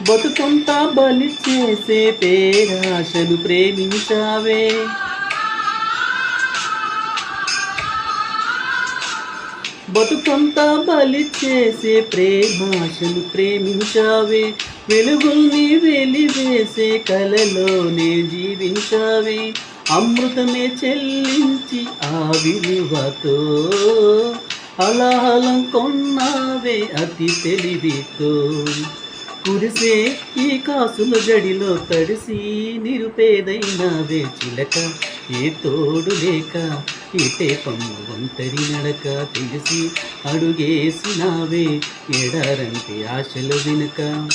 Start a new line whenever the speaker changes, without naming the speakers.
బతుకంతా బలి చేసే పేరాశను ప్రేమించావే. బతుకంతా బలి చేసే ప్రేమాశను ప్రేమించావే. వెలుగుల్ని వెలివేసే కలలోనే జీవించావే. అమృతమే చెల్లించి ఆ విలువతో అలాహలం కొన్నావే అతి తెలివితో. కురిసే ఈ కాసుల జడిలో తడిసి నిరుపేదైనావే చిలక. ఏ తోడు లేక ఇటే పమ్ము ఒంటరి నడక తెలిసి అడుగేసినావే ఎడారంటి ఆశలు వెనుక.